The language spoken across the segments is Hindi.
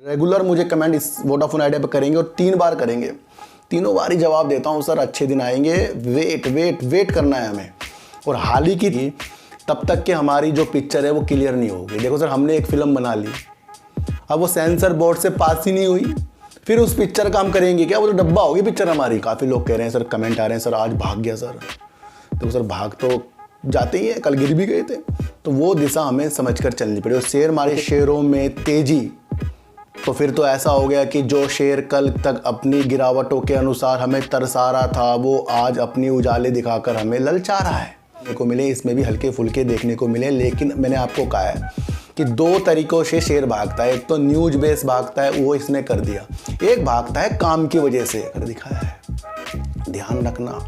रेगुलर मुझे कमेंट इस वोडाफोन आइडिया पे करेंगे और 3 बार करेंगे। तीनों बार ही जवाब देता हूँ सर अच्छे दिन आएंगे, वेट करना है हमें। और हाल ही की तब तक कि हमारी जो पिक्चर है वो क्लियर नहीं होगी। देखो सर, हमने एक फिल्म बना ली, अब वो सेंसर बोर्ड से पास ही नहीं हुई, फिर उस पिक्चर का हम करेंगे क्या? वो तो डब्बा होगी पिक्चर हमारी। काफ़ी लोग कह रहे हैं सर, कमेंट आ रहे हैं सर आज भाग गया सर। तो सर भाग तो जाते ही है, कल गिर भी गए थे। तो वो दिशा हमें समझ कर चलनी पड़ी। और शेयर मारे शेयरों में तेजी, तो फिर तो ऐसा हो गया कि जो शेयर कल तक अपनी गिरावटों के अनुसार हमें तरसा रहा था, वो आज अपनी उजाले दिखाकर हमें ललचा रहा है। देखने को मिले, इसमें भी हल्के फुल्के देखने को मिले। लेकिन मैंने आपको कहा है कि 2 तरीकों से शेयर भागता है। एक तो न्यूज बेस भागता है, वो इसने कर दिया। एक भागता है काम की वजह से, कर दिखाया है। ध्यान रखना,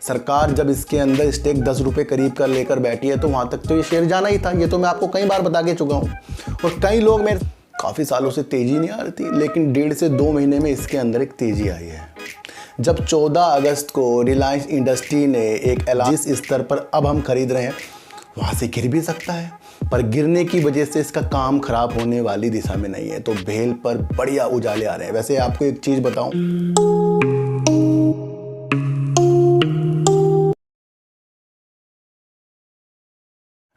सरकार जब इसके अंदर स्टेक 10 रुपये करीब कर लेकर बैठी है तो वहाँ तक तो ये शेयर जाना ही था। ये तो मैं आपको कई बार बता के चुका हूँ। और कई लोग मेरे काफ़ी सालों से तेज़ी नहीं आ रही थी, लेकिन 1.5 से 2 महीने में इसके अंदर एक तेज़ी आई है। जब 14 अगस्त को रिलायंस इंडस्ट्री ने एक ऐलान, जिस स्तर पर अब हम खरीद रहे हैं वहाँ से गिर भी सकता है, पर गिरने की वजह से इसका काम खराब होने वाली दिशा में नहीं है। तो भेल पर बढ़िया उजाले आ रहे हैं। वैसे आपको एक चीज़ बताऊं,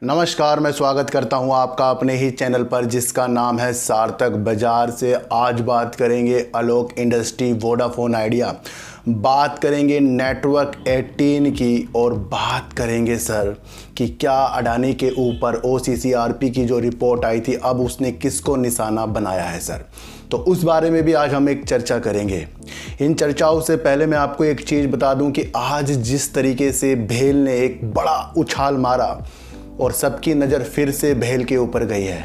नमस्कार, मैं स्वागत करता हूं आपका अपने ही चैनल पर जिसका नाम है सार्थक बाजार से। आज बात करेंगे आलोक इंडस्ट्री, वोडाफोन आइडिया, बात करेंगे नेटवर्क 18 की, और बात करेंगे सर कि क्या अडानी के ऊपर OCCRP की जो रिपोर्ट आई थी अब उसने किसको निशाना बनाया है सर। तो उस बारे में भी आज हम एक चर्चा करेंगे। इन चर्चाओं से पहले मैं आपको एक चीज़ बता दूं कि आज जिस तरीके से भेल ने एक बड़ा उछाल मारा और सबकी नज़र फिर से भेल के ऊपर गई है,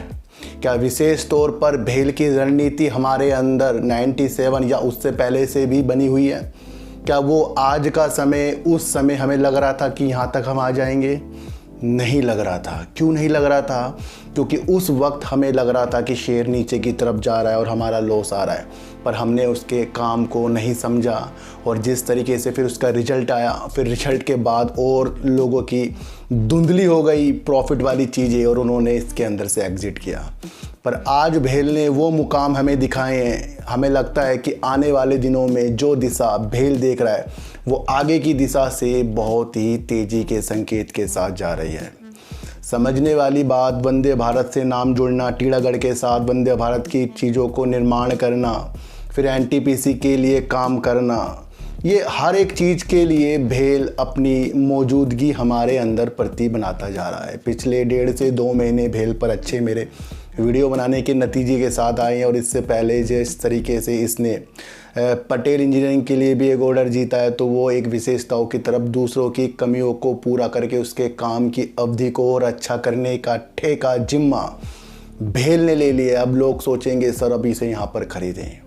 क्या विशेष तौर पर भेल की रणनीति हमारे अंदर 97 या उससे पहले से भी बनी हुई है? क्या वो आज का समय, उस समय हमें लग रहा था कि यहाँ तक हम आ जाएंगे? नहीं लग रहा था। क्यों नहीं लग रहा था? क्योंकि उस वक्त हमें लग रहा था कि शेयर नीचे की तरफ जा रहा है और हमारा लॉस आ रहा है, पर हमने उसके काम को नहीं समझा। और जिस तरीके से फिर उसका रिजल्ट आया, फिर रिजल्ट के बाद और लोगों की धुंधली हो गई प्रॉफिट वाली चीज़ें और उन्होंने इसके अंदर से एग्ज़िट किया। पर आज भेल ने वो मुकाम हमें दिखाए हैं। हमें लगता है कि आने वाले दिनों में जो दिशा भेल देख रहा है वो आगे की दिशा से बहुत ही तेज़ी के संकेत के साथ जा रही है। समझने वाली बात, वंदे भारत से नाम जुड़ना, टीड़ागढ़ के साथ वंदे भारत की चीज़ों को निर्माण करना, फिर NTPC के लिए काम करना, ये हर एक चीज़ के लिए भेल अपनी मौजूदगी हमारे अंदर प्रति बनाता जा रहा है। पिछले 1.5 से 2 महीने भेल पर अच्छे मेरे वीडियो बनाने के नतीजे के साथ आए हैं। और इससे पहले जिस तरीके से इसने पटेल इंजीनियरिंग के लिए भी एक ऑर्डर जीता है, तो वो एक विशेषताओं की तरफ दूसरों की कमियों को पूरा करके उसके काम की अवधि को और अच्छा करने का ठेका, जिम्मा भेल ने ले लिया। अब लोग सोचेंगे सर अभी से यहाँ पर ख़रीदें,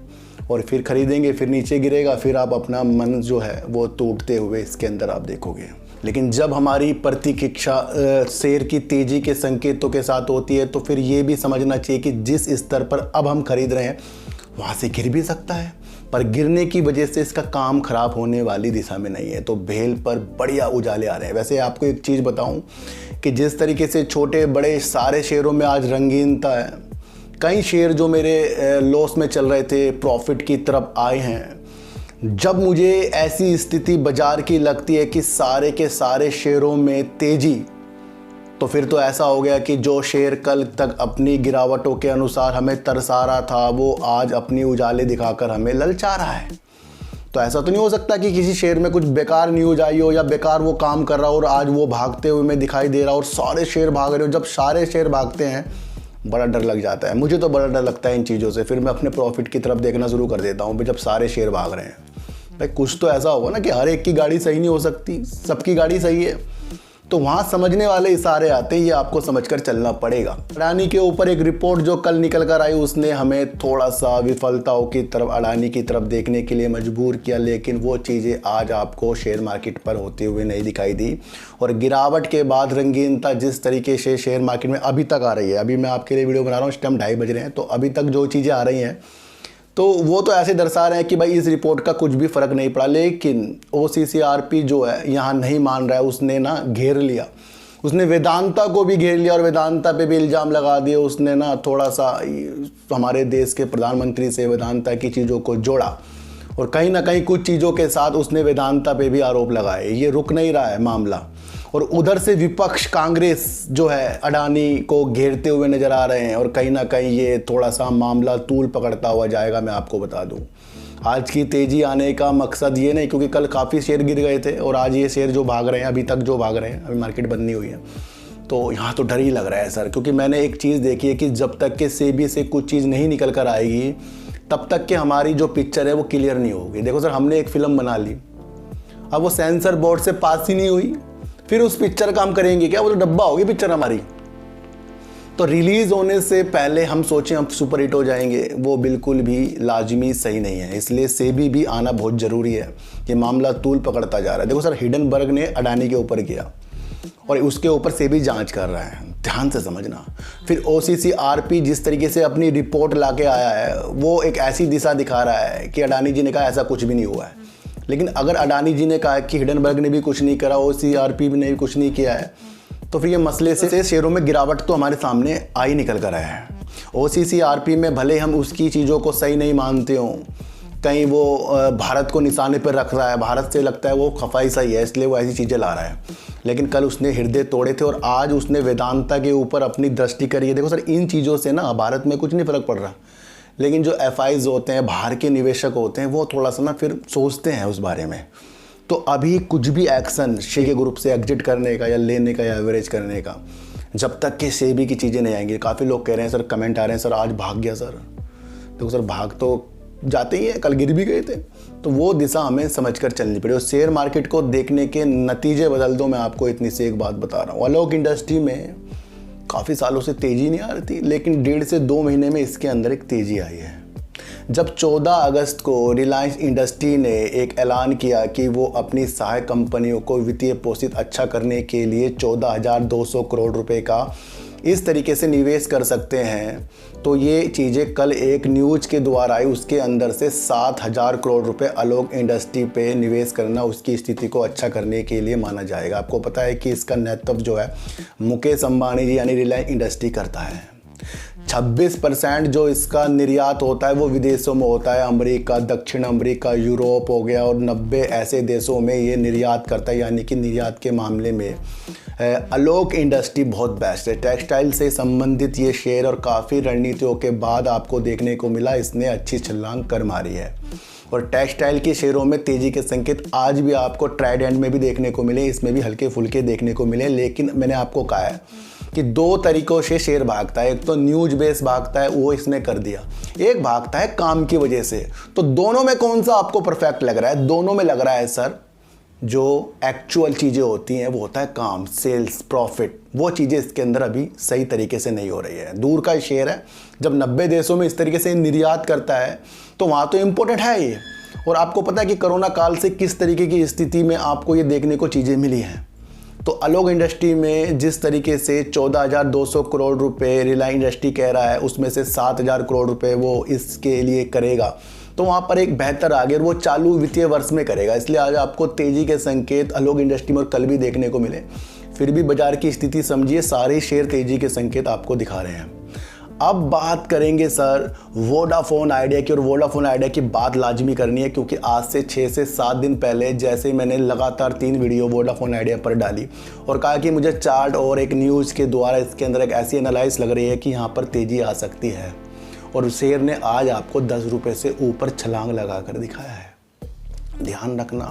और फिर ख़रीदेंगे, फिर नीचे गिरेगा, फिर आप अपना मन जो है वो टूटते हुए इसके अंदर आप देखोगे। लेकिन जब हमारी प्रतीक्षा शेयर की तेज़ी के संकेतों के साथ होती है तो फिर ये भी समझना चाहिए कि जिस स्तर पर अब हम खरीद रहे हैं वहाँ से गिर भी सकता है, पर गिरने की वजह से इसका काम खराब होने वाली दिशा में नहीं है। तो भेल पर बढ़िया उजाले आ रहे हैं। वैसे आपको एक चीज़ बताऊं कि जिस तरीके से छोटे बड़े सारे शेयरों में आज रंगीनता है, कई शेयर जो मेरे लॉस में चल रहे थे प्रॉफिट की तरफ आए हैं। जब मुझे ऐसी स्थिति बाजार की लगती है कि सारे के सारे शेयरों में तेज़ी, तो फिर तो ऐसा हो गया कि जो शेयर कल तक अपनी गिरावटों के अनुसार हमें तरसा रहा था वो आज अपनी उजाले दिखाकर हमें ललचा रहा है। तो ऐसा तो नहीं हो सकता कि किसी शेयर में कुछ बेकार न्यूज आई हो या बेकार वो काम कर रहा हो और आज वो भागते हुए मैं दिखाई दे रहा हो और सारे शेयर भाग रहे हो। जब सारे शेयर भागते हैं बड़ा डर लग जाता है। मुझे तो बड़ा डर लगता है इन चीज़ों से। फिर मैं अपने प्रॉफिट की तरफ देखना शुरू कर देता हूँ। जब सारे शेयर भाग रहे हैं भाई, कुछ तो ऐसा होगा ना कि हर एक की गाड़ी सही नहीं हो सकती, सबकी गाड़ी सही है। तो वहाँ समझने वाले इशारे आते हैं, ये आपको समझकर चलना पड़ेगा। अडानी के ऊपर एक रिपोर्ट जो कल निकल कर आई उसने हमें थोड़ा सा विफलताओं की तरफ, अडानी की तरफ देखने के लिए मजबूर किया, लेकिन वो चीज़ें आज आपको शेयर मार्केट पर होते हुए नहीं दिखाई दी। और गिरावट के बाद रंगीनता जिस तरीके से शेयर मार्केट में अभी तक आ रही है, अभी मैं आपके लिए वीडियो बना रहा हूँ, इस टाइम 2:30 बज रहे हैं, तो अभी तक जो चीज़ें आ रही हैं तो वो तो ऐसे दर्शा रहे हैं कि भाई इस रिपोर्ट का कुछ भी फ़र्क नहीं पड़ा। लेकिन OCCRP जो है यहाँ नहीं मान रहा है, उसने ना घेर लिया। उसने वेदांता को भी घेर लिया और वेदांता पे भी इल्ज़ाम लगा दिए। उसने ना थोड़ा सा हमारे देश के प्रधानमंत्री से वेदांता की चीज़ों को जोड़ा और कहीं ना कहीं कुछ चीज़ों के साथ उसने वेदांता पे भी आरोप लगाए। ये रुक नहीं रहा है मामला। और उधर से विपक्ष कांग्रेस जो है अडानी को घेरते हुए नज़र आ रहे हैं और कहीं ना कहीं ये थोड़ा सा मामला तूल पकड़ता हुआ जाएगा। मैं आपको बता दूं, आज की तेज़ी आने का मकसद ये नहीं, क्योंकि कल काफ़ी शेयर गिर गए थे और आज ये शेयर जो भाग रहे हैं, अभी तक जो भाग रहे हैं, अभी मार्केट बंद नहीं हुई है, तो यहाँ तो डर ही लग रहा है सर। क्योंकि मैंने एक चीज़ देखी है कि जब तक के सेबी से कुछ चीज़ नहीं निकल कर आएगी तब तक के हमारी जो पिक्चर है वो क्लियर नहीं होगी। देखो सर, हमने एक फ़िल्म बना ली, अब वो सेंसर बोर्ड से पास ही नहीं हुई, फिर उस पिक्चर का हम करेंगे क्या? वो तो डब्बा होगी पिक्चर हमारी। तो रिलीज़ होने से पहले हम सोचें हम सुपर हिट हो जाएंगे, वो बिल्कुल भी लाजमी सही नहीं है। इसलिए सेबी भी आना बहुत ज़रूरी है। ये मामला तूल पकड़ता जा रहा है। देखो सर, हिडनबर्ग ने अडानी के ऊपर किया और उसके ऊपर सेबी जांच कर रहा है, ध्यान से समझना। फिर OCCRP जिस तरीके से अपनी रिपोर्ट ला के आया है वो एक ऐसी दिशा दिखा रहा है कि अडानी जी ने कहा ऐसा कुछ भी नहीं हुआ है। लेकिन अगर अडानी जी ने कहा कि हिडनबर्ग ने भी कुछ नहीं करा, OCCRP ने भी कुछ नहीं किया है, तो फिर ये मसले से शेयरों में गिरावट तो हमारे सामने आई निकल कर आया है। OCCRP में भले हम उसकी चीज़ों को सही नहीं मानते हों, कहीं वो भारत को निशाने पर रख रहा है, भारत से लगता है वो खफाई सही है इसलिए वो ऐसी चीज़ें ला रहा है, लेकिन कल उसने हृदय तोड़े थे और आज उसने वेदांता के ऊपर अपनी दृष्टि करी है। देखो सर, इन चीज़ों से ना भारत में कुछ नहीं फ़र्क पड़ रहा, लेकिन जो FIs होते हैं, बाहर के निवेशक होते हैं, वो थोड़ा सा ना फिर सोचते हैं उस बारे में। तो अभी कुछ भी एक्शन शेयर ग्रुप से एग्जिट करने का या लेने का या एवरेज करने का, जब तक कि सेबी की चीज़ें नहीं आएंगी। काफ़ी लोग कह रहे हैं सर, कमेंट आ रहे हैं सर आज भाग गया सर। देखो सर, भाग तो जाते ही है, कल गिर भी गए थे, तो वो दिशा हमें समझकर चलनी पड़ी। और शेयर मार्केट को देखने के नतीजे बदल दो। मैं आपको इतनी सी एक बात बता रहा हूँ, आलोक इंडस्ट्री में काफ़ी सालों से तेज़ी नहीं आ रही थी, लेकिन 1.5 से 2 महीने में इसके अंदर एक तेज़ी आई है। जब 14 अगस्त को रिलायंस इंडस्ट्री ने एक ऐलान किया कि वो अपनी सहायक कंपनियों को वित्तीय पोषित अच्छा करने के लिए 14,200 करोड़ रुपए का इस तरीके से निवेश कर सकते हैं, तो ये चीज़ें कल एक न्यूज़ के द्वारा आई, उसके अंदर से 7,000 करोड़ रुपए आलोक इंडस्ट्री पे निवेश करना उसकी स्थिति को अच्छा करने के लिए माना जाएगा। आपको पता है कि इसका नेतृत्व जो है मुकेश अंबानी जी यानी रिलायंस इंडस्ट्री करता है। 26% जो इसका निर्यात होता है वो विदेशों में होता है, अमेरिका, दक्षिण अमेरिका, यूरोप हो गया, और 90 ऐसे देशों में ये निर्यात करता है। यानी कि निर्यात के मामले में आलोक इंडस्ट्री बहुत बेस्ट है। टेक्सटाइल से संबंधित ये शेयर और काफ़ी रणनीतियों के बाद आपको देखने को मिला इसने अच्छी छलांग कर मारी है। और टेक्सटाइल के शेयरों में तेज़ी के संकेत आज भी आपको ट्राइडेंट में भी देखने को मिले, इसमें भी हल्के फुल्के देखने को मिले। लेकिन मैंने आपको कहा है कि 2 तरीक़ों से शेयर भागता है, एक तो न्यूज़ बेस भागता है, वो इसने कर दिया, एक भागता है काम की वजह से। तो दोनों में कौन सा आपको परफेक्ट लग रहा है? दोनों में लग रहा है सर, जो एक्चुअल चीज़ें होती हैं वो होता है काम, सेल्स, प्रॉफिट, वो चीज़ें इसके अंदर अभी सही तरीके से नहीं हो रही है। दूर का शेयर है, जब 90 देशों में इस तरीके से निर्यात करता है तो वहाँ तो इम्पोर्टेंट है ये। और आपको पता है कि कोरोना काल से किस तरीके की स्थिति में आपको ये देखने को चीज़ें मिली हैं। तो आलोक इंडस्ट्री में जिस तरीके से 14,200 करोड़ रुपए रिलायंस इंडस्ट्री कह रहा है, उसमें से 7,000 करोड़ रुपए वो इसके लिए करेगा, तो वहाँ पर एक बेहतर आगे, और वो चालू वित्तीय वर्ष में करेगा। इसलिए आज आपको तेज़ी के संकेत आलोक इंडस्ट्री में और कल भी देखने को मिले। फिर भी बाजार की स्थिति समझिए, सारे शेयर तेज़ी के संकेत आपको दिखा रहे हैं। अब बात करेंगे सर वोडाफोन आइडिया की, और वोडाफोन आइडिया की बात लाजमी करनी है, क्योंकि आज से 6 से 7 दिन पहले जैसे मैंने लगातार 3 वीडियो वोडाफोन आइडिया पर डाली और कहा कि मुझे चार्ट और एक न्यूज़ के द्वारा इसके अंदर एक ऐसी एनालाइज लग रही है कि यहाँ पर तेज़ी आ सकती है, और शेयर ने आज आपको 10 रुपये से ऊपर छलांग लगा कर दिखाया है। ध्यान रखना,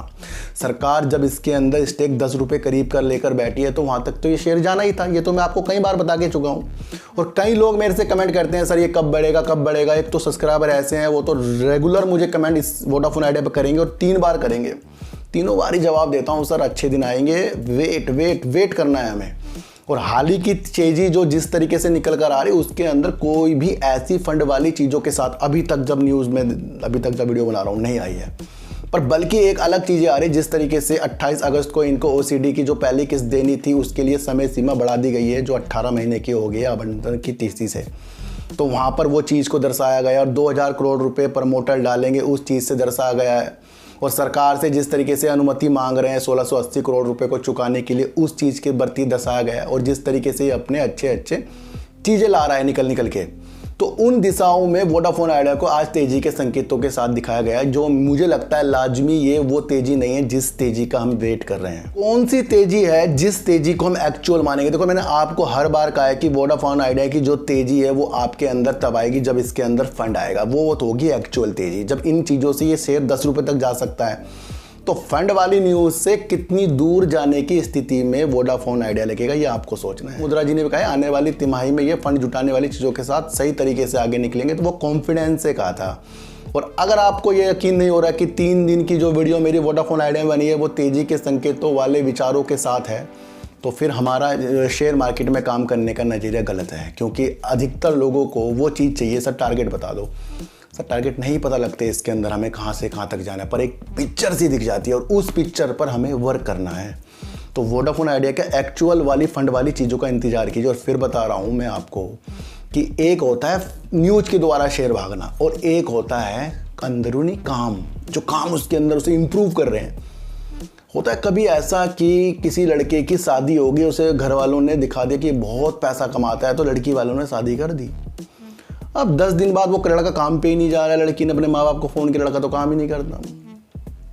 सरकार जब इसके अंदर स्टेक 10 रुपये करीब कर लेकर बैठी है तो वहाँ तक तो ये शेयर जाना ही था। ये तो मैं आपको कई बार बता के चुका हूँ। और कई लोग मेरे से कमेंट करते हैं सर ये कब बढ़ेगा कब बढ़ेगा। एक तो सब्सक्राइबर ऐसे हैं वो तो रेगुलर मुझे कमेंट इस वोडाफोन आइडिया पर करेंगे और 3 बार करेंगे, तीनों बार ही जवाब देता हूँ सर अच्छे दिन आएंगे, वेट करना है हमें। और हाल ही की तेजी जो जिस तरीके से निकल कर आ रही है उसके अंदर कोई भी ऐसी फंड वाली चीज़ों के साथ अभी तक जब न्यूज़ में अभी तक जब वीडियो बना रहा हूँ नहीं आई है, पर बल्कि एक अलग चीज़ें आ रही है। जिस तरीके से 28 अगस्त को इनको OCD की जो पहली किस्त देनी थी उसके लिए समय सीमा बढ़ा दी गई है, जो 18 महीने की हो गई है आवंटन की तिथि से, तो वहाँ पर वो चीज़ को दर्शाया गया। और 2,000 करोड़ रुपए प्रमोटर डालेंगे उस चीज़ से दर्शाया गया है। और सरकार से जिस तरीके से अनुमति मांग रहे हैं 1680 करोड़ रुपए को चुकाने के लिए, उस चीज़ के प्रति दर्शाया गया है। और जिस तरीके से अपने अच्छे अच्छे चीज़ें ला रहा है निकल के, तो उन दिशाओं में वोडाफोन आइडिया को आज तेजी के संकेतों के साथ दिखाया गया है, जो मुझे लगता है लाजमी ये वो तेजी नहीं है जिस तेजी का हम वेट कर रहे हैं। कौन सी तेजी है जिस तेजी को हम एक्चुअल मानेंगे? देखो, मैंने आपको हर बार कहा है कि वोडाफोन आइडिया की जो तेजी है वो आपके अंदर तब आएगी जब इसके अंदर फंड आएगा। वो तो होगी एक्चुअल तेजी। जब इन चीज़ों से ये शेयर 10 रुपये तक जा सकता है, तो फंड वाली न्यूज़ से कितनी दूर जाने की स्थिति में वोडाफोन आइडिया लगेगा, ये आपको सोचना है। मुद्रा जी ने भी कहा आने वाली तिमाही में ये फंड जुटाने वाली चीज़ों के साथ सही तरीके से आगे निकलेंगे, तो वो कॉन्फिडेंस से कहा था। और अगर आपको ये यकीन नहीं हो रहा कि 3 दिन की जो वीडियो मेरी वोडाफोन आइडिया में बनी है वो तेज़ी के संकेतों वाले विचारों के साथ है, तो फिर हमारा शेयर मार्केट में काम करने का नज़रिया गलत है। क्योंकि अधिकतर लोगों को वो चीज़ चाहिए, सर टारगेट बता दो। सर टारगेट नहीं पता लगते इसके अंदर हमें कहाँ से कहाँ तक जाना है, पर एक पिक्चर सी दिख जाती है और उस पिक्चर पर हमें वर्क करना है। तो वोडाफोन आइडिया के एक्चुअल वाली फंड वाली चीज़ों का इंतजार कीजिए। और फिर बता रहा हूँ मैं आपको कि एक होता है न्यूज़ के द्वारा शेयर भागना और एक होता है अंदरूनी काम, जो काम उसके अंदर उसे इम्प्रूव कर रहे हैं। होता है कभी ऐसा कि किसी लड़के की शादी होगी, उसे घर वालों ने दिखा दिया कि बहुत पैसा कमाता है, तो लड़की वालों ने शादी कर दी। अब 10 दिन बाद वो लड़का काम पे ही नहीं जा रहा है, लड़की ने अपने माँ बाप को फ़ोन किया, लड़का तो काम ही नहीं करता।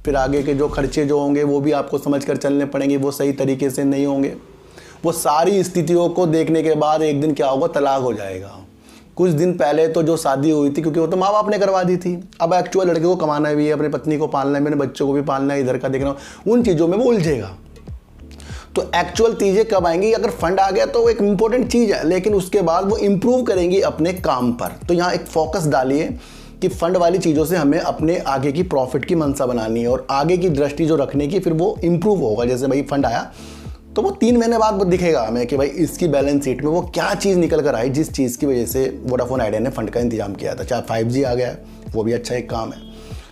फिर आगे के जो खर्चे जो होंगे वो भी आपको समझ कर चलने पड़ेंगे, वो सही तरीके से नहीं होंगे। वो सारी स्थितियों को देखने के बाद एक दिन क्या होगा, तलाक हो जाएगा। कुछ दिन पहले तो जो शादी हुई थी, क्योंकि वो तो माँ बाप ने करवा दी थी, अब एक्चुअल लड़के को कमाना भी है, अपनी पत्नी को पालना है, मेरे बच्चों को भी पालना है, इधर का देखना, उन चीज़ों में वो उलझेगा। तो एक्चुअल चीज़ें कब आएंगी? अगर फंड आ गया तो वो एक इंपॉर्टेंट चीज़ है, लेकिन उसके बाद वो इम्प्रूव करेंगी अपने काम पर। तो यहाँ एक फोकस डालिए कि फंड वाली चीज़ों से हमें अपने आगे की प्रॉफिट की मंशा बनानी है और आगे की दृष्टि जो रखने की, फिर वो इम्प्रूव होगा। जैसे भाई फंड आया तो वो 3 महीने बाद दिखेगा हमें कि भाई इसकी बैलेंस शीट में वो क्या चीज़ निकल कर आई, जिस चीज़ की वजह से वोडाफोन आइडिया ने फंड का इंतजाम किया था। चाहे 5G आ गया है, वो भी अच्छा एक काम है।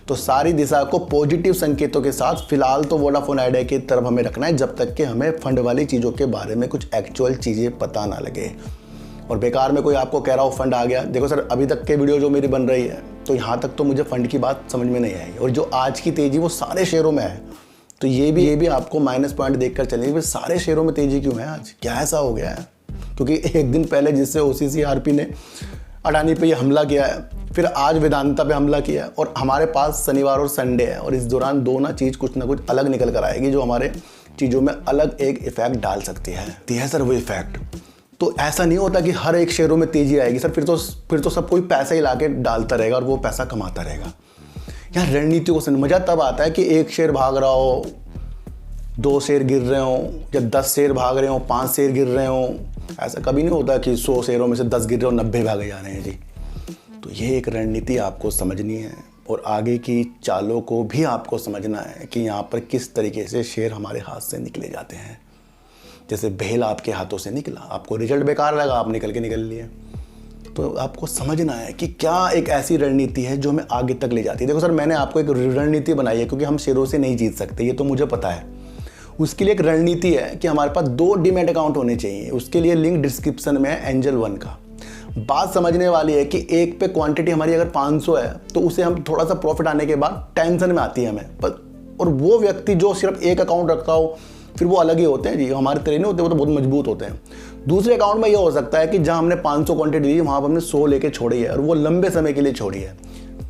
तो सारी दिशा को पॉजिटिव संकेतों के साथ फिलहाल तो वोडाफोन आइडिया की तरफ हमें रखना है, जब तक कि हमें फंड वाली चीज़ों के बारे में कुछ एक्चुअल चीज़ें पता ना लगे। और बेकार में कोई आपको कह रहा हो फंड आ गया, देखो सर अभी तक के वीडियो जो मेरी बन रही है तो यहाँ तक तो मुझे फंड की बात समझ में नहीं आई। और जो आज की तेज़ी वो सारे शेयरों में है, तो ये भी आपको माइनस पॉइंट देखकर चलेंगे कि सारे शेयरों में तेज़ी क्यों है आज, क्या ऐसा हो गया है? क्योंकि एक दिन पहले जिससे OCCRP ने अडानी पे ये हमला किया है, फिर आज वेदांता पे हमला किया है, और हमारे पास शनिवार और संडे है, और इस दौरान दो ना चीज़ कुछ ना कुछ अलग निकल कर आएगी जो हमारे चीज़ों में अलग एक इफेक्ट डाल सकती है सर वो इफेक्ट। तो ऐसा नहीं होता कि हर एक शेयरों में तेज़ी आएगी सर, फिर तो सब कोई पैसा ही ला के डालता रहेगा और वो पैसा कमाता रहेगा। यहाँ रणनीति को मज़ा तब आता है कि एक शेयर भाग रहा हो, 2 शेयर गिर रहे हो, या 10 शेयर भाग रहे हो, 5 शेयर गिर रहे हो। ऐसा कभी नहीं होता कि 100 शेयरों में से 10 गिर रहे हो, 90 भागे जा रहे हैं जी। तो ये एक रणनीति आपको समझनी है और आगे की चालों को भी आपको समझना है कि यहाँ पर किस तरीके से शेयर हमारे हाथ से निकले जाते हैं। जैसे भेल आपके हाथों से निकला, आपको रिजल्ट बेकार लगा, आप निकल लिए। तो आपको समझना है कि क्या एक ऐसी रणनीति है जो हमें आगे तक ले जाती है। देखो सर मैंने आपको एक रणनीति बनाई है, क्योंकि हम शेयरों से नहीं जीत सकते, ये तो मुझे पता है। उसके लिए एक रणनीति है कि हमारे पास 2 डीमैट अकाउंट होने चाहिए। उसके लिए लिंक डिस्क्रिप्शन में है एंजल 1 का। बात समझने वाली है कि एक पे क्वांटिटी हमारी अगर 500 है तो उसे हम थोड़ा सा प्रॉफिट आने के बाद टेंशन में आती है हमें पर। और वो व्यक्ति जो सिर्फ एक अकाउंट रखता हो, फिर वो अलग ही होते हैं जी, हमारे तरह नहीं होते, वो तो बहुत मजबूत होते हैं। दूसरे अकाउंट में ये हो सकता है कि जहाँ हमने 500 क्वांटिटी ली, वहाँ पर हमने 100 लेके छोड़ी है, और वो लंबे समय के लिए छोड़ी है,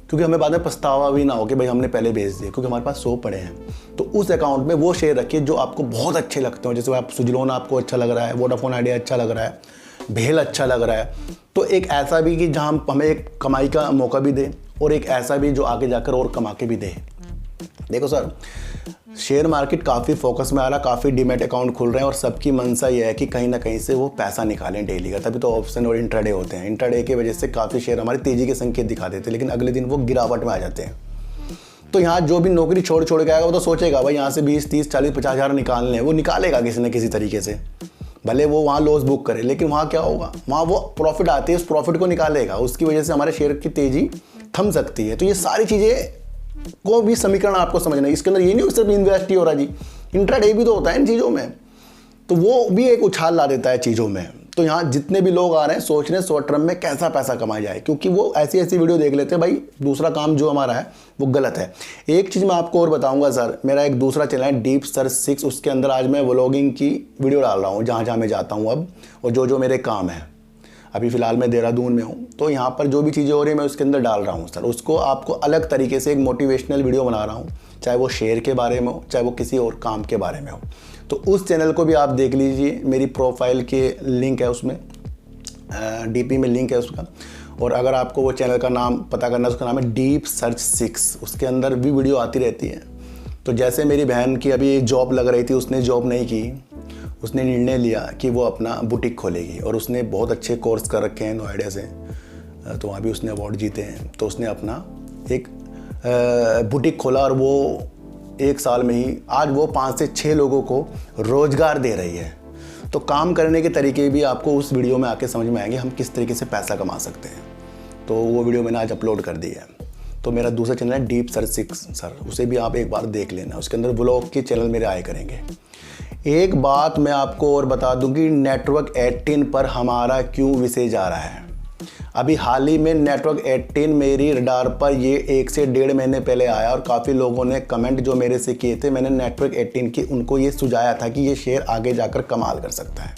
क्योंकि हमें बाद में पछतावा भी ना हो कि भाई हमने पहले भेज दिए, क्योंकि हमारे पास 100 पड़े हैं। तो उस अकाउंट में वो शेयर रखिए जो आपको बहुत अच्छे लगते हो। जैसे आप सुजलोन आपको अच्छा लग रहा है, वोडाफोन आइडिया अच्छा लग रहा है, भेल अच्छा लग रहा है, तो एक ऐसा भी कि जहाँ हमें एक कमाई का मौका भी दे, और एक ऐसा भी जो आगे जाकर और कमा के भी दे। देखो सर शेयर मार्केट काफ़ी फोकस में आ रहा, काफ़ी डीमैट अकाउंट खुल रहे हैं, और सबकी मंशा ये है कि कहीं ना कहीं से वो पैसा निकालें डेली का। तभी तो ऑप्शन और इंट्राडे होते हैं। इंट्राडे की वजह से काफ़ी शेयर हमारी तेज़ी के संकेत दिखा देते हैं, लेकिन अगले दिन वो गिरावट में आ जाते हैं। तो यहाँ जो भी नौकरी छोड़ के आएगा वो तो सोचेगा भाई यहाँ से 20, 30, 40, 50 हज़ार निकालने हैं, वो निकालेगा किसी न किसी तरीके से, भले वो वहाँ लॉस बुक करे, लेकिन वहाँ क्या होगा, वहाँ वो प्रॉफिट आती है, उस प्रॉफिट को निकालेगा। उसकी वजह से हमारे शेयर की तेज़ी थम सकती है। तो ये सारी चीज़ें को भी समीकरण आपको समझना है। इसके अंदर ये नहीं सिर्फ इन्वेस्ट ही हो रहा जी, इंट्राडे भी तो होता है इन चीज़ों में, तो वो भी एक उछाल ला देता है चीज़ों में। तो यहाँ जितने भी लोग आ रहे हैं सोच रहे हैं शॉर्ट टर्म में कैसा पैसा कमाया जाए, क्योंकि वो ऐसी ऐसी वीडियो देख लेते हैं। भाई दूसरा काम जो हमारा है वो गलत है। एक चीज़ मैं आपको और बताऊंगा सर, मेरा एक दूसरा चैनल है डीप सर्च 6, उसके अंदर आज मैं व्लॉगिंग की वीडियो डाल रहा हूँ जहाँ जहाँ मैं जाता हूँ अब, और जो जो मेरे काम है। अभी फ़िलहाल मैं देहरादून में हूँ, तो यहाँ पर जो भी चीज़ें हो रही है मैं उसके अंदर डाल रहा हूँ सर। उसको आपको अलग तरीके से एक मोटिवेशनल वीडियो बना रहा हूँ, चाहे वो शेयर के बारे में हो, चाहे वो किसी और काम के बारे में हो। तो उस चैनल को भी आप देख लीजिए, मेरी प्रोफाइल के लिंक है उसमें, डीपी में लिंक है उसका। और अगर आपको वो चैनल का नाम पता करना है, उसका नाम है डीप सर्च 6, उसके अंदर भी वीडियो आती रहती है। तो जैसे मेरी बहन की अभी जॉब लग रही थी, उसने जॉब नहीं की, उसने निर्णय लिया कि वो अपना बुटीक खोलेगी, और उसने बहुत अच्छे कोर्स कर रखे हैं नोएडा से, तो वहाँ भी उसने अवार्ड जीते हैं। तो उसने अपना एक बुटीक खोला, और वो 1 साल में ही आज वो 5 से 6 लोगों को रोज़गार दे रही है। तो काम करने के तरीके भी आपको उस वीडियो में आके समझ में आएंगे, हम किस तरीके से पैसा कमा सकते हैं। तो वो वीडियो मैंने आज अपलोड कर दी है। तो मेरा दूसरा चैनल है डीप सर्च 6 सर, उसे भी आप एक बार देख लेना। उसके अंदर व्लॉग के चैनल मेरे आए करेंगे। एक बात मैं आपको और बता दूं कि नेटवर्क 18 पर हमारा क्यों विषय जा रहा है। अभी हाल ही में नेटवर्क 18 मेरी रडार पर ये 1 से 1.5 महीने पहले आया, और काफ़ी लोगों ने कमेंट जो मेरे से किए थे, मैंने नेटवर्क 18 की उनको ये सुझाया था कि ये शेयर आगे जाकर कमाल कर सकता है।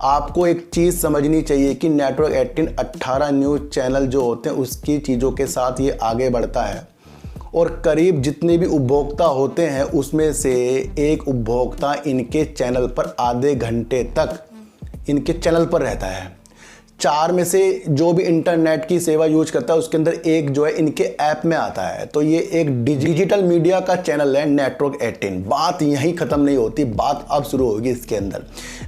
आपको एक चीज़ समझनी चाहिए कि नेटवर्क 18 न्यूज़ चैनल जो होते हैं उसकी चीज़ों के साथ ये आगे बढ़ता है, और करीब जितने भी उपभोक्ता होते हैं उसमें से एक उपभोक्ता इनके चैनल पर आधे घंटे तक इनके चैनल पर रहता है। 4 में से जो भी इंटरनेट की सेवा यूज करता है उसके अंदर एक जो है इनके ऐप में आता है। तो ये एक डिजिटल मीडिया का चैनल है नेटवर्क 18। बात यहीं ख़त्म नहीं होती, बात अब शुरू होगी इसके अंदर।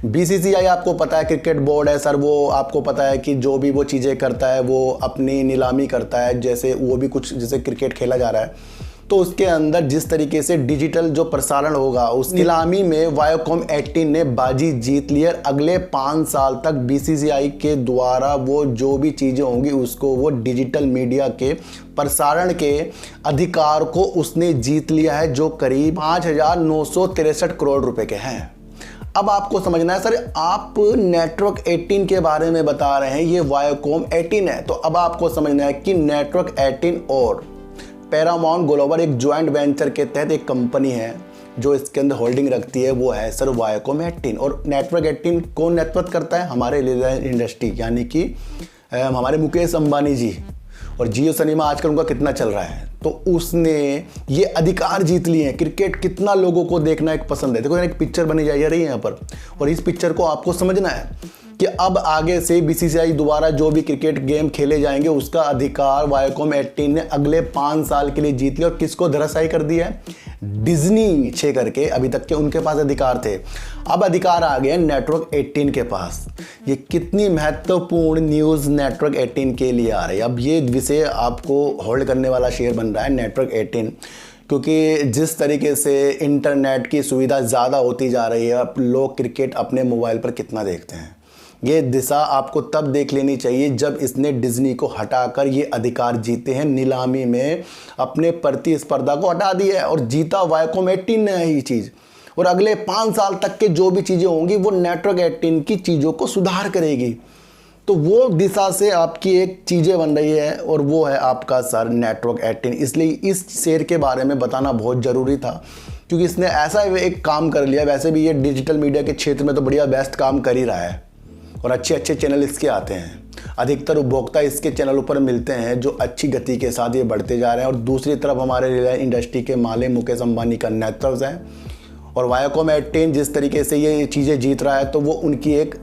BCCI आपको पता है क्रिकेट बोर्ड है सर, वो आपको पता है कि जो भी वो चीज़ें करता है वो अपनी नीलामी करता है। जैसे वो भी कुछ जैसे क्रिकेट खेला जा रहा है, तो उसके अंदर जिस तरीके से डिजिटल जो प्रसारण होगा उस नीलामी में वायोकॉम 18 ने बाजी जीत ली है। अगले 5 साल तक BCCI के द्वारा वो जो भी चीज़ें होंगी उसको वो डिजिटल मीडिया के प्रसारण के अधिकार को उसने जीत लिया है, जो करीब 5,963 करोड़ रुपए के हैं। अब आपको समझना है सर, आप नेटवर्क 18 के बारे में बता रहे हैं, ये वायोकॉम 18 है। तो अब आपको समझना है कि नेटवर्क 18 और पैरामाउंट ग्लोबल एक ज्वाइंट वेंचर के तहत एक कंपनी है जो इसके अंदर होल्डिंग रखती है, वो है सर वायोकॉम 18। और नेटवर्क 18 कौन नेतृत्व करता है? हमारे रिलायंस इंडस्ट्री, यानी कि हमारे मुकेश अंबानी जी। और जियो सिनेमा आजकल उनका कितना चल रहा है, तो उसने ये अधिकार जीत लिए हैं। क्रिकेट कितना लोगों को देखना एक पसंद है। देखो एक पिक्चर बनी जा रही है यहाँ पर, और इस पिक्चर को आपको समझना है कि अब आगे से BCCI द्वारा जो भी क्रिकेट गेम खेले जाएंगे उसका अधिकार वायोकॉम 18 ने अगले 5 साल के लिए जीत लिया। और किसको धराशायी कर दिया है? डिज्नी 6 करके अभी तक के उनके पास अधिकार थे, अब अधिकार आ गए नेटवर्क 18 के पास। ये कितनी महत्वपूर्ण न्यूज़ नेटवर्क 18 के लिए आ रही है। अब ये विषय आपको होल्ड करने वाला शेयर बन रहा है नेटवर्क 18, क्योंकि जिस तरीके से इंटरनेट की सुविधा ज़्यादा होती जा रही है, अब लोग क्रिकेट अपने मोबाइल पर कितना देखते हैं। ये दिशा आपको तब देख लेनी चाहिए जब इसने डिज्नी को हटाकर ये अधिकार जीते हैं, नीलामी में अपने प्रतिस्पर्धा को हटा दिया है, और जीता वायोकॉम 18 ने है ये चीज़। और अगले 5 साल तक के जो भी चीज़ें होंगी वो नेटवर्क 18 की चीज़ों को सुधार करेगी। तो वो दिशा से आपकी एक चीज़ें बन रही है, और वो है आपका सर नेटवर्क 18। इसलिए इस शेयर के बारे में बताना बहुत ज़रूरी था, क्योंकि इसने ऐसा एक काम कर लिया। वैसे भी ये डिजिटल मीडिया के क्षेत्र में तो बढ़िया बेस्ट काम कर ही रहा है, और अच्छे अच्छे चैनल इसके आते हैं। अधिकतर उपभोक्ता इसके चैनलों पर मिलते हैं जो अच्छी गति के साथ ये बढ़ते जा रहे हैं। और दूसरी तरफ हमारे रिलायंस इंडस्ट्री के मालिक मुकेश अंबानी का नेतृत्व है, और वायोकॉम 18 जिस तरीके से ये चीज़ें जीत रहा है तो वो उनकी एक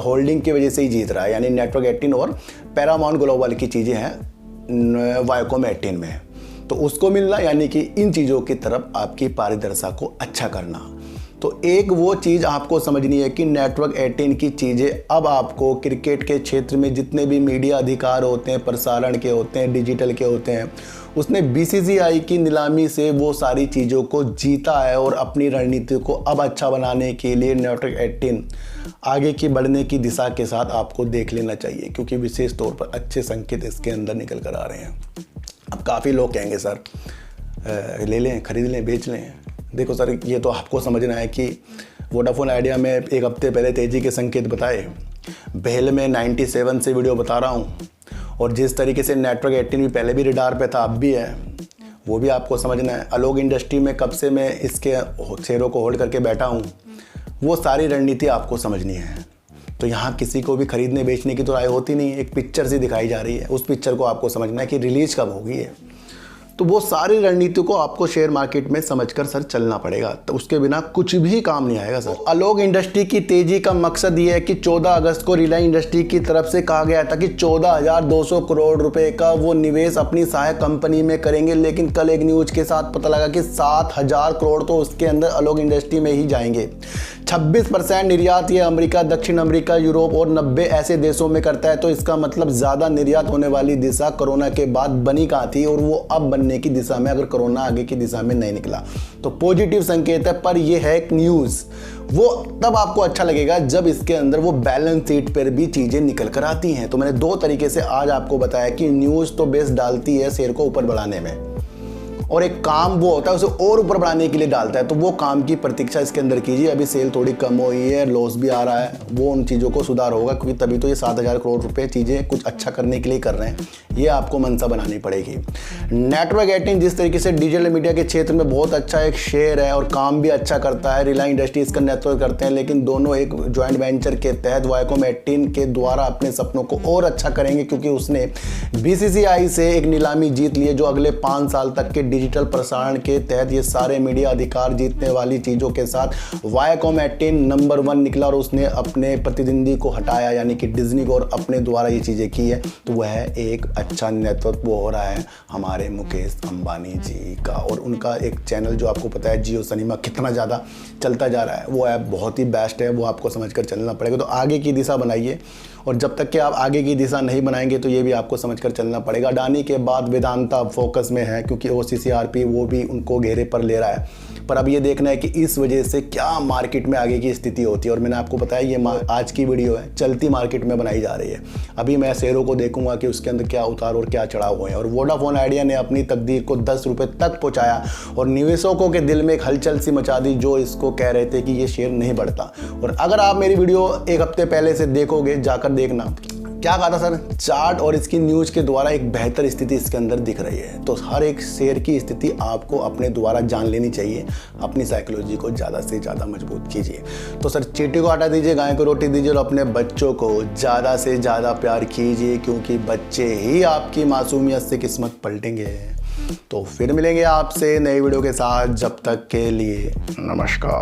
होल्डिंग की वजह से ही जीत रहा है। यानी नेटवर्क 18 और पैरामाउंट ग्लोबल की चीज़ें हैं वायोकॉम 18 में, तो उसको मिलना, यानी कि इन चीज़ों की तरफ आपकी पारदर्शिता को अच्छा करना। तो एक वो चीज़ आपको समझनी है कि नेटवर्क 18 की चीज़ें अब आपको क्रिकेट के क्षेत्र में जितने भी मीडिया अधिकार होते हैं, प्रसारण के होते हैं, डिजिटल के होते हैं, उसने BCCI की नीलामी से वो सारी चीज़ों को जीता है। और अपनी रणनीति को अब अच्छा बनाने के लिए नेटवर्क 18 आगे की बढ़ने की दिशा के साथ आपको देख लेना चाहिए, क्योंकि विशेष तौर पर अच्छे संकेत इसके अंदर निकल कर आ रहे हैं। अब काफ़ी लोग कहेंगे सर ले लें, खरीद लें, बेच लें। देखो सर, ये तो आपको समझना है कि वोडाफोन आइडिया में एक हफ्ते पहले तेज़ी के संकेत बताए, भेल में 97 से वीडियो बता रहा हूँ, और जिस तरीके से नेटवर्क 18 भी पहले भी रडार पे था, अब भी है, वो भी आपको समझना है। अलोक इंडस्ट्री में कब से मैं इसके शेयरों को होल्ड करके बैठा हूँ, वो सारी रणनीति आपको समझनी है। तो यहाँ किसी को भी खरीदने बेचने की तो राय होती नहीं, एक पिक्चर सी दिखाई जा रही है, उस पिक्चर को आपको समझना है कि रिलीज कब होगी है। तो वो सारी रणनीति को आपको शेयर मार्केट में समझकर सर चलना पड़ेगा, तो उसके बिना कुछ भी काम नहीं आएगा सर। अलोक इंडस्ट्री की तेजी का मकसद ये है कि 14 अगस्त को रिलायंस इंडस्ट्री की तरफ से कहा गया था कि 14,200 करोड़ रुपए का वो निवेश अपनी सहायक कंपनी में करेंगे, लेकिन कल एक न्यूज के साथ पता लगा कि 7,000 करोड़ तो उसके अंदर अलोक इंडस्ट्री में ही जाएंगे। 26% निर्यात ये अमेरिका, दक्षिण अमेरिका, यूरोप और 90 ऐसे देशों में करता है। तो इसका मतलब ज़्यादा निर्यात होने वाली दिशा कोरोना के बाद बनी कहाँ थी, और वो अब बनने की दिशा में, अगर कोरोना आगे की दिशा में नहीं निकला तो पॉजिटिव संकेत है। पर ये है एक न्यूज़, वो तब आपको अच्छा लगेगा जब इसके अंदर वो बैलेंस शीट पर भी चीज़ें निकल कर आती हैं। तो मैंने 2 तरीके से आज आपको बताया कि न्यूज़ तो बेस डालती है शेयर को ऊपर बढ़ाने में, और एक काम वो होता है उसे और ऊपर बढ़ाने के लिए डालता है। तो वो काम की प्रतीक्षा इसके अंदर कीजिए। अभी सेल थोड़ी कम हुई है, लॉस भी आ रहा है, वो उन चीज़ों को सुधार होगा, क्योंकि तभी तो ये 7,000 करोड़ रुपए चीज़ें कुछ अच्छा करने के लिए कर रहे हैं। ये आपको मंशा बनानी पड़ेगी। नेटवर्क 18 जिस तरीके से डिजिटल मीडिया के क्षेत्र में बहुत अच्छा एक शेयर है और काम भी अच्छा करता है, रिलायंस इंडस्ट्री इसका नेतृत्व करते हैं, लेकिन दोनों एक ज्वाइंट वेंचर के तहत वायकॉम 18 के द्वारा अपने सपनों को और अच्छा करेंगे, क्योंकि उसने BCCI से एक नीलामी जीत ली है जो अगले 5 साल तक के डिजिटल प्रसारण के तहत ये सारे मीडिया अधिकार जीतने वाली चीज़ों के साथ वायकॉम 18 नंबर 1 निकला, और उसने अपने प्रतिद्वंदी को हटाया, यानी कि डिज्नी को, और अपने द्वारा ये चीज़ें की है। तो वह एक अच्छा नेतृत्व हो रहा है हमारे मुकेश अंबानी जी का, और उनका एक चैनल जो आपको पता है जियो सिनेमा कितना ज़्यादा चलता जा रहा है, वो ऐप बहुत ही बेस्ट है, वो आपको समझकर चलना पड़ेगा। तो आगे की दिशा बनाइए, और जब तक कि आप आगे की दिशा नहीं बनाएंगे तो ये भी आपको समझकर चलना पड़ेगा। अडानी के बाद वेदांता फोकस में है, क्योंकि OCCRP वो भी उनको घेरे पर ले रहा है। पर अब ये देखना है कि इस वजह से क्या मार्केट में आगे की स्थिति होती है। और मैंने आपको बताया ये आज की वीडियो है, चलती मार्केट में बनाई जा रही है। अभी मैं शेयरों को देखूंगा कि उसके अंदर क्या उतार और क्या चढ़ाव हुए हैं। और वोडाफोन आइडिया ने अपनी तकदीर को 10 रुपये तक पहुँचाया, और निवेशकों के दिल में एक हलचल सी मचा दी, जो इसको कह रहे थे कि ये शेयर नहीं बढ़ता। और अगर आप मेरी वीडियो एक हफ्ते पहले से देखोगे, जाकर देखना क्या कहा था सर, चार्ट और इसकी न्यूज़ के द्वारा एक बेहतर स्थिति इसके अंदर दिख रही है। तो हर एक शेयर की स्थिति आपको अपने द्वारा जान लेनी चाहिए, अपनी साइकोलॉजी को ज़्यादा से ज़्यादा मजबूत कीजिए। तो सर चींटी को आटा दीजिए, गाय को रोटी दीजिए, और अपने बच्चों को ज़्यादा से ज़्यादा प्यार कीजिए, क्योंकि बच्चे ही आपकी मासूमियत से किस्मत पलटेंगे। तो फिर मिलेंगे आपसे नई वीडियो के साथ, जब तक के लिए नमस्कार।